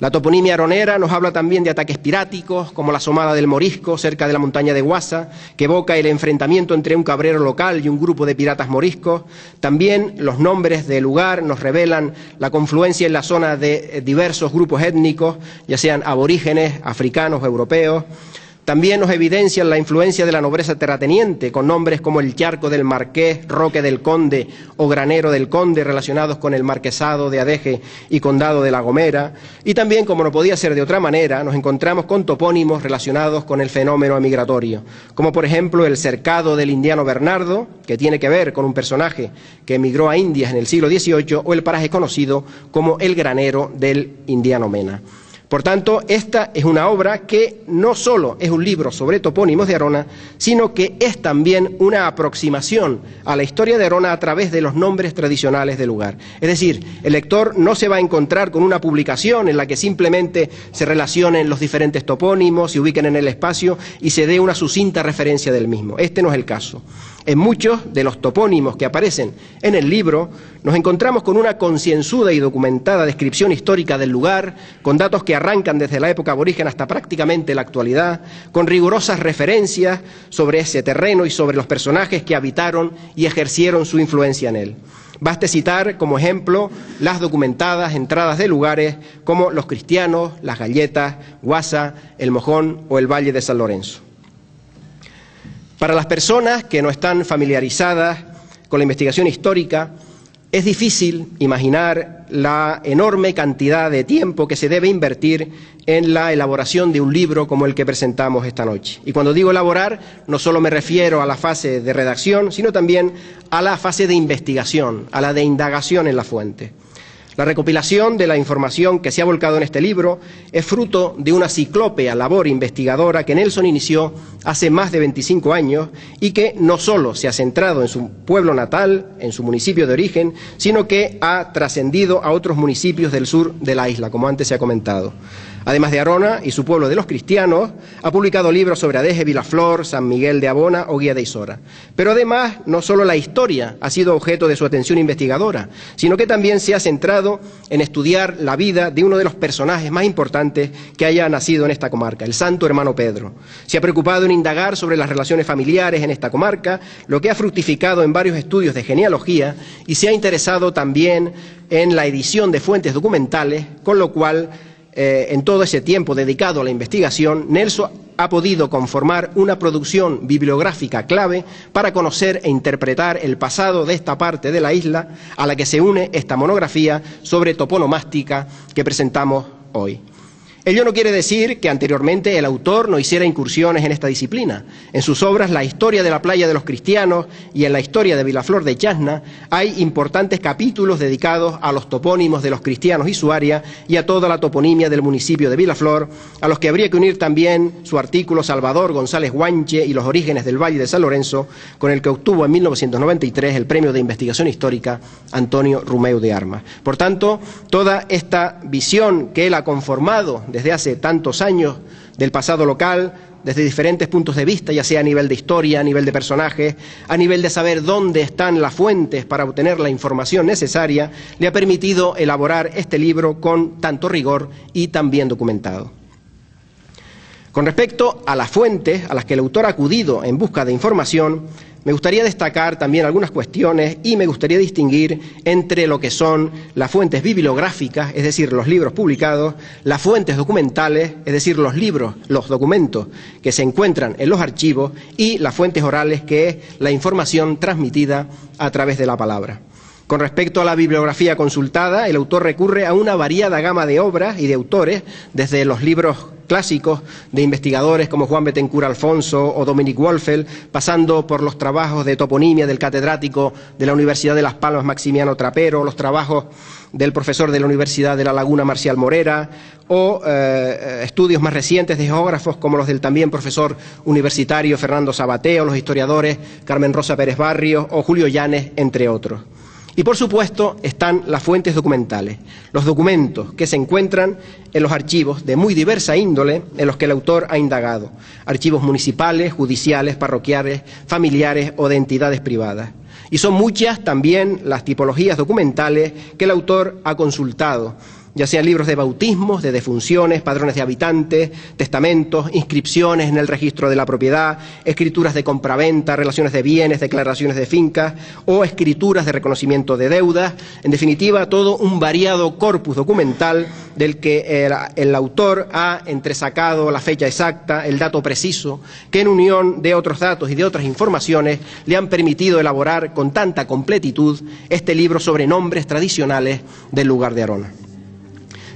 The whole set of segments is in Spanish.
La toponimia aronera nos habla también de ataques piráticos, como la Somada del Morisco, cerca de la montaña de Guasa, que evoca el enfrentamiento entre un cabrero local y un grupo de piratas moriscos. También los nombres del lugar nos revelan la confluencia en la zona de diversos grupos étnicos, ya sean aborígenes, africanos o europeos. También nos evidencian la influencia de la nobleza terrateniente, con nombres como el Charco del Marqués, Roque del Conde o Granero del Conde, relacionados con el marquesado de Adeje y condado de La Gomera. Y también, como no podía ser de otra manera, nos encontramos con topónimos relacionados con el fenómeno migratorio, como por ejemplo el Cercado del Indiano Bernardo, que tiene que ver con un personaje que emigró a Indias en el siglo XVIII, o el paraje conocido como el Granero del Indiano Mena. Por tanto, esta es una obra que no solo es un libro sobre topónimos de Arona, sino que es también una aproximación a la historia de Arona a través de los nombres tradicionales del lugar. Es decir, el lector no se va a encontrar con una publicación en la que simplemente se relacionen los diferentes topónimos, se ubiquen en el espacio y se dé una sucinta referencia del mismo. Este no es el caso. En muchos de los topónimos que aparecen en el libro nos encontramos con una concienzuda y documentada descripción histórica del lugar, con datos que arrancan desde la época aborigen hasta prácticamente la actualidad, con rigurosas referencias sobre ese terreno y sobre los personajes que habitaron y ejercieron su influencia en él. Baste citar como ejemplo las documentadas entradas de lugares como Los Cristianos, Las Galletas, Guasa, El Mojón o el Valle de San Lorenzo. Para las personas que no están familiarizadas con la investigación histórica, es difícil imaginar la enorme cantidad de tiempo que se debe invertir en la elaboración de un libro como el que presentamos esta noche. Y cuando digo elaborar, no solo me refiero a la fase de redacción, sino también a la fase de investigación, a la de indagación en la fuente. La recopilación de la información que se ha volcado en este libro es fruto de una ciclópea labor investigadora que Nelson inició hace más de 25 años y que no solo se ha centrado en su pueblo natal, en su municipio de origen, sino que ha trascendido a otros municipios del sur de la isla, como antes se ha comentado. Además de Arona y su pueblo de los cristianos, ha publicado libros sobre Adeje, Vilaflor, San Miguel de Abona o Guía de Isora. Pero además, no solo la historia ha sido objeto de su atención investigadora, sino que también se ha centrado en estudiar la vida de uno de los personajes más importantes que haya nacido en esta comarca, el Santo Hermano Pedro. Se ha preocupado en indagar sobre las relaciones familiares en esta comarca, lo que ha fructificado en varios estudios de genealogía, y se ha interesado también en la edición de fuentes documentales, con lo cual en todo ese tiempo dedicado a la investigación, Nelson ha podido conformar una producción bibliográfica clave para conocer e interpretar el pasado de esta parte de la isla, a la que se une esta monografía sobre toponomástica que presentamos hoy. Ello no quiere decir que anteriormente el autor no hiciera incursiones en esta disciplina. En sus obras La historia de la playa de los cristianos y en La historia de Vilaflor de Chasna hay importantes capítulos dedicados a los topónimos de los cristianos y su área y a toda la toponimia del municipio de Vilaflor, a los que habría que unir también su artículo Salvador González Guanche y los orígenes del Valle de San Lorenzo, con el que obtuvo en 1993 el premio de investigación histórica Antonio Rumeu de Armas. Por tanto, toda esta visión que él ha conformado desde hace tantos años del pasado local, desde diferentes puntos de vista, ya sea a nivel de historia, a nivel de personajes, a nivel de saber dónde están las fuentes para obtener la información necesaria, le ha permitido elaborar este libro con tanto rigor y tan bien documentado. Con respecto a las fuentes a las que el autor ha acudido en busca de información, me gustaría destacar también algunas cuestiones y me gustaría distinguir entre lo que son las fuentes bibliográficas, es decir, los libros publicados, las fuentes documentales, es decir, los libros, los documentos que se encuentran en los archivos, y las fuentes orales, que es la información transmitida a través de la palabra. Con respecto a la bibliografía consultada, el autor recurre a una variada gama de obras y de autores, desde los libros clásicos de investigadores como Juan Betancur Alfonso o Dominic Wolfel, pasando por los trabajos de toponimia del catedrático de la Universidad de Las Palmas Maximiano Trapero, los trabajos del profesor de la Universidad de La Laguna Marcial Morera, o estudios más recientes de geógrafos como los del también profesor universitario Fernando Sabateo, los historiadores Carmen Rosa Pérez Barrios o Julio Llanes, entre otros. Y, por supuesto, están las fuentes documentales, los documentos que se encuentran en los archivos de muy diversa índole en los que el autor ha indagado, archivos municipales, judiciales, parroquiales, familiares o de entidades privadas. Y son muchas también las tipologías documentales que el autor ha consultado, ya sean libros de bautismos, de defunciones, padrones de habitantes, testamentos, inscripciones en el registro de la propiedad, escrituras de compraventa, relaciones de bienes, declaraciones de fincas o escrituras de reconocimiento de deudas. En definitiva, todo un variado corpus documental del que el autor ha entresacado la fecha exacta, el dato preciso, que en unión de otros datos y de otras informaciones le han permitido elaborar con tanta completitud este libro sobre nombres tradicionales del lugar de Arona.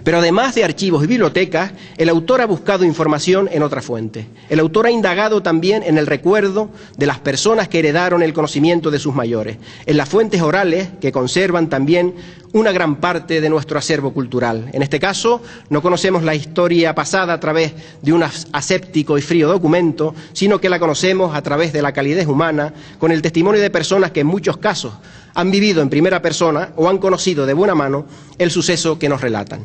Pero además de archivos y bibliotecas, el autor ha buscado información en otras fuentes. El autor ha indagado también en el recuerdo de las personas que heredaron el conocimiento de sus mayores, en las fuentes orales que conservan también una gran parte de nuestro acervo cultural. En este caso, no conocemos la historia pasada a través de un aséptico y frío documento, sino que la conocemos a través de la calidez humana, con el testimonio de personas que en muchos casos han vivido en primera persona o han conocido de buena mano el suceso que nos relatan.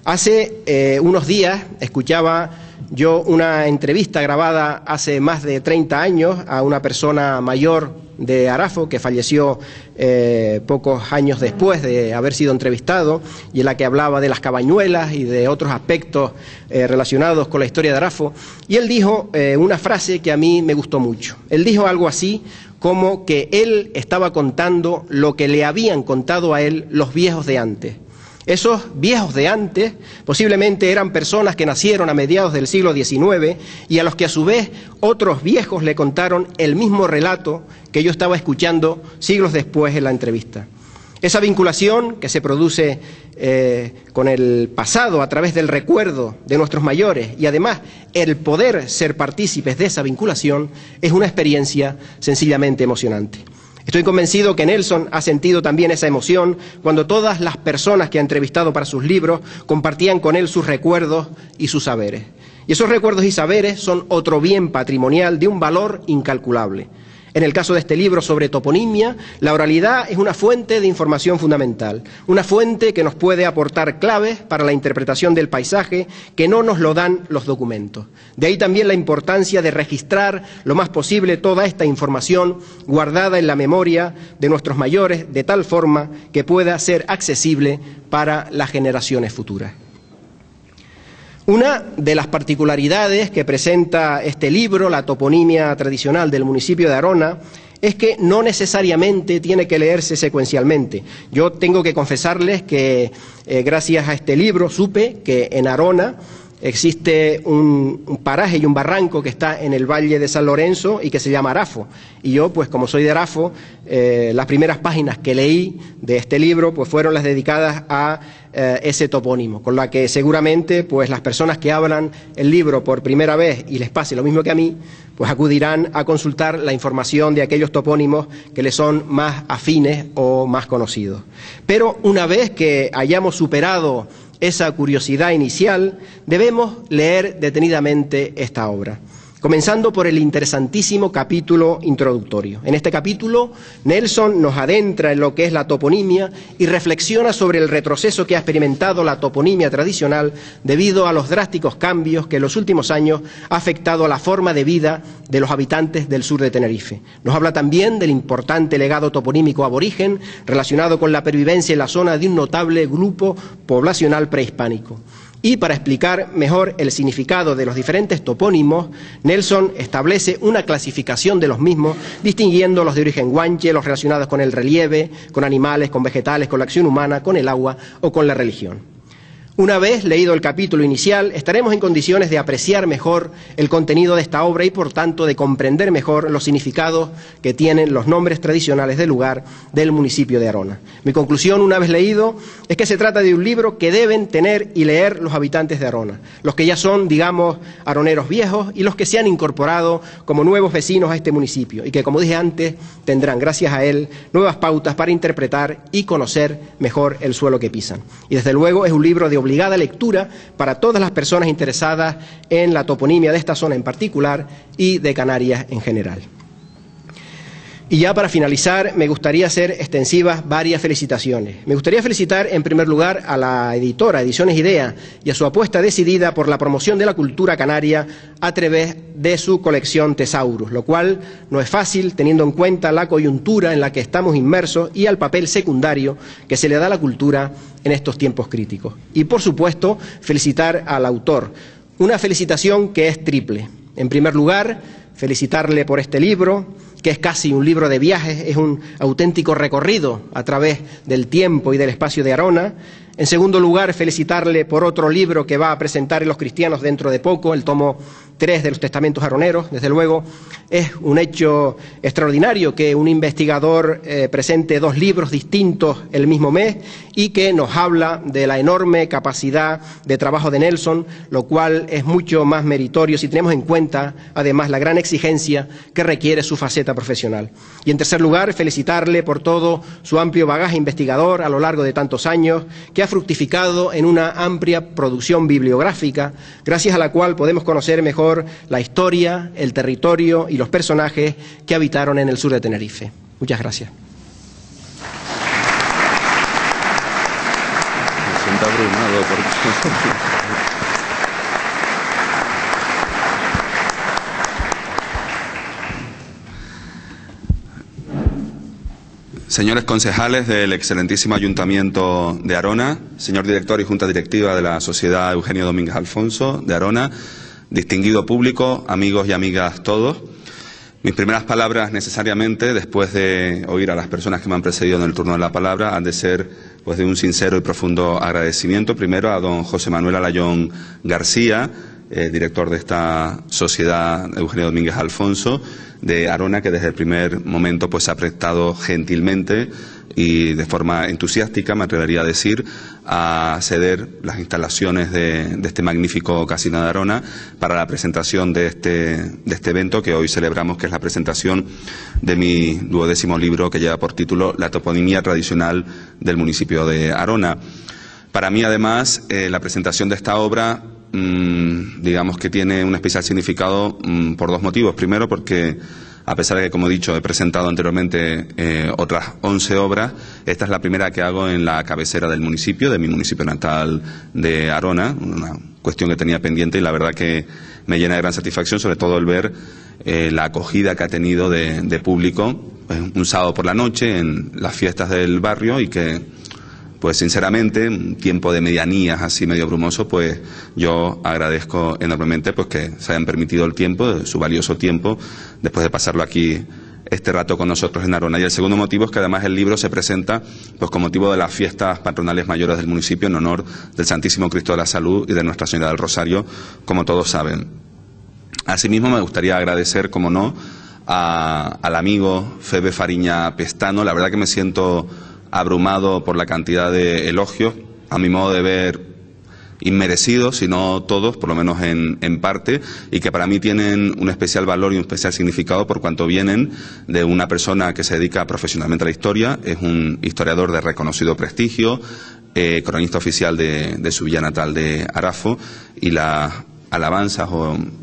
Hace unos días escuchaba yo una entrevista grabada hace más de 30 años a una persona mayor de Arafo que falleció pocos años después de haber sido entrevistado, y en la que hablaba de las cabañuelas y de otros aspectos relacionados con la historia de Arafo. Y él dijo una frase que a mí me gustó mucho. Él dijo algo así como que él estaba contando lo que le habían contado a él los viejos de antes. Esos viejos de antes posiblemente eran personas que nacieron a mediados del siglo XIX y a los que a su vez otros viejos le contaron el mismo relato que yo estaba escuchando siglos después en la entrevista. Esa vinculación que se produce con el pasado a través del recuerdo de nuestros mayores y además el poder ser partícipes de esa vinculación es una experiencia sencillamente emocionante. Estoy convencido que Nelson ha sentido también esa emoción cuando todas las personas que ha entrevistado para sus libros compartían con él sus recuerdos y sus saberes. Y esos recuerdos y saberes son otro bien patrimonial de un valor incalculable. En el caso de este libro sobre toponimia, la oralidad es una fuente de información fundamental, una fuente que nos puede aportar claves para la interpretación del paisaje que no nos lo dan los documentos. De ahí también la importancia de registrar lo más posible toda esta información guardada en la memoria de nuestros mayores, de tal forma que pueda ser accesible para las generaciones futuras. Una de las particularidades que presenta este libro, la toponimia tradicional del municipio de Arona, es que no necesariamente tiene que leerse secuencialmente. Yo tengo que confesarles que gracias a este libro supe que en Arona existe un paraje y un barranco que está en el Valle de San Lorenzo y que se llama Arafo. Y yo, pues como soy de Arafo, las primeras páginas que leí de este libro pues fueron las dedicadas a ese topónimo, con la que seguramente pues las personas que hablan el libro por primera vez y les pase lo mismo que a mí, pues acudirán a consultar la información de aquellos topónimos que les son más afines o más conocidos. Pero una vez que hayamos superado esa curiosidad inicial, debemos leer detenidamente esta obra, comenzando por el interesantísimo capítulo introductorio. En este capítulo, Nelson nos adentra en lo que es la toponimia y reflexiona sobre el retroceso que ha experimentado la toponimia tradicional debido a los drásticos cambios que en los últimos años ha afectado a la forma de vida de los habitantes del sur de Tenerife. Nos habla también del importante legado toponímico aborigen relacionado con la pervivencia en la zona de un notable grupo poblacional prehispánico. Y para explicar mejor el significado de los diferentes topónimos, Nelson establece una clasificación de los mismos, distinguiendo los de origen guanche, los relacionados con el relieve, con animales, con vegetales, con la acción humana, con el agua o con la religión. Una vez leído el capítulo inicial, estaremos en condiciones de apreciar mejor el contenido de esta obra y, por tanto, de comprender mejor los significados que tienen los nombres tradicionales del lugar del municipio de Arona. Mi conclusión, una vez leído, es que se trata de un libro que deben tener y leer los habitantes de Arona, los que ya son, digamos, aroneros viejos y los que se han incorporado como nuevos vecinos a este municipio y que, como dije antes, tendrán, gracias a él, nuevas pautas para interpretar y conocer mejor el suelo que pisan. Y, desde luego, es un libro de obligada lectura para todas las personas interesadas en la toponimia de esta zona en particular y de Canarias en general. Y ya para finalizar, me gustaría hacer extensivas varias felicitaciones. Me gustaría felicitar en primer lugar a la editora Ediciones Idea y a su apuesta decidida por la promoción de la cultura canaria a través de su colección Tesaurus, lo cual no es fácil teniendo en cuenta la coyuntura en la que estamos inmersos y al papel secundario que se le da a la cultura en estos tiempos críticos. Y por supuesto, felicitar al autor. Una felicitación que es triple. En primer lugar, felicitarle por este libro, que es casi un libro de viajes, es un auténtico recorrido a través del tiempo y del espacio de Arona. En segundo lugar, felicitarle por otro libro que va a presentar en Los Cristianos dentro de poco, el tomo 3 de los Testamentos Aroneros. Desde luego, es un hecho extraordinario que un investigador presente 2 libros distintos el mismo mes y que nos habla de la enorme capacidad de trabajo de Nelson, lo cual es mucho más meritorio si tenemos en cuenta, además, la gran exigencia que requiere su faceta profesional. Y, en tercer lugar, felicitarle por todo su amplio bagaje investigador a lo largo de tantos años, que ha fructificado en una amplia producción bibliográfica, gracias a la cual podemos conocer mejor la historia, el territorio y los personajes que habitaron en el sur de Tenerife. Muchas gracias. Me siento abrumado porque... Señores concejales del excelentísimo Ayuntamiento de Arona, señor director y Junta Directiva de la Sociedad Eugenio Domínguez Alfonso de Arona, distinguido público, amigos y amigas todos. Mis primeras palabras, necesariamente, después de oír a las personas que me han precedido en el turno de la palabra, han de ser pues de un sincero y profundo agradecimiento, primero a don José Manuel Alayón García, director de esta Sociedad Eugenio Domínguez Alfonso de Arona, que desde el primer momento pues ha prestado gentilmente y de forma entusiástica, me atrevería a decir, a ceder las instalaciones de este magnífico casino de Arona para la presentación de este evento que hoy celebramos, que es la presentación de mi 12º libro, que lleva por título La toponimia tradicional del municipio de Arona. Para mí, además, la presentación de esta obra digamos que tiene un especial significado por 2 motivos. Primero, porque a pesar de que, como he dicho, he presentado anteriormente otras 11 obras, esta es la primera que hago en la cabecera del municipio, de mi municipio natal de Arona, una cuestión que tenía pendiente y la verdad que me llena de gran satisfacción, sobre todo el ver la acogida que ha tenido de público un sábado por la noche en las fiestas del barrio y que, pues sinceramente, un tiempo de medianías así medio brumoso, pues yo agradezco enormemente pues que se hayan permitido el tiempo, su valioso tiempo, después de pasarlo aquí este rato con nosotros en Arona. Y el segundo motivo es que además el libro se presenta pues con motivo de las fiestas patronales mayores del municipio en honor del Santísimo Cristo de la Salud y de Nuestra Señora del Rosario, como todos saben. Asimismo, me gustaría agradecer, como no, al amigo Febe Fariña Pestano. La verdad que me siento abrumado por la cantidad de elogios, a mi modo de ver inmerecidos, si no todos, por lo menos en parte, y que para mí tienen un especial valor y un especial significado por cuanto vienen de una persona que se dedica profesionalmente a la historia, es un historiador de reconocido prestigio, cronista oficial de su villa natal de Arafo, y las alabanzas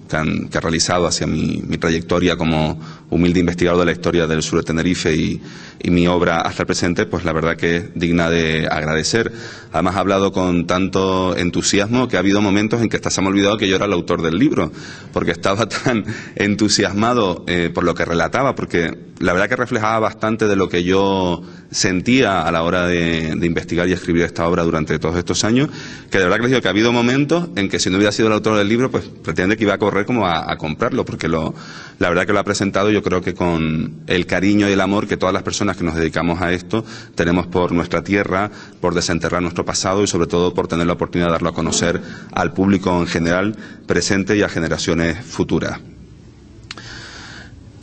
que ha realizado hacia mi trayectoria como humilde investigador de la historia del sur de Tenerife y mi obra hasta el presente, pues la verdad que es digna de agradecer. Además ha hablado con tanto entusiasmo que ha habido momentos en que hasta se me ha olvidado que yo era el autor del libro, porque estaba tan entusiasmado por lo que relataba, porque la verdad que reflejaba bastante de lo que yo sentía a la hora de investigar y escribir esta obra durante todos estos años, que de verdad que les digo que ha habido momentos en que si no hubiera sido el autor del libro, pues pretende que iba a correr como a comprarlo, porque la verdad que lo ha presentado yo creo que con el cariño y el amor que todas las personas que nos dedicamos a esto tenemos por nuestra tierra, por desenterrar nuestro pasado y sobre todo por tener la oportunidad de darlo a conocer al público en general presente y a generaciones futuras.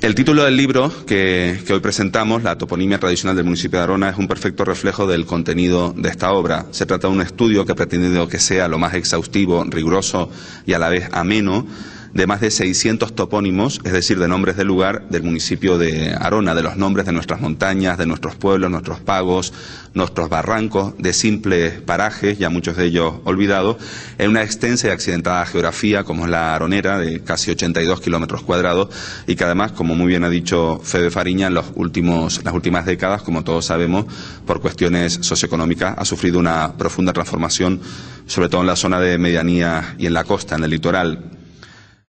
El título del libro que hoy presentamos, La toponimia tradicional del municipio de Arona, es un perfecto reflejo del contenido de esta obra. Se trata de un estudio que ha pretendido que sea lo más exhaustivo, riguroso y a la vez ameno de más de 600 topónimos, es decir, de nombres de lugar del municipio de Arona, de los nombres de nuestras montañas, de nuestros pueblos, nuestros pagos, nuestros barrancos, de simples parajes, ya muchos de ellos olvidados, en una extensa y accidentada geografía como es la aronera, de casi 82 kilómetros cuadrados, y que además, como muy bien ha dicho Febe Fariña, en las últimas décadas, como todos sabemos, por cuestiones socioeconómicas, ha sufrido una profunda transformación, sobre todo en la zona de medianía y en la costa, en el litoral.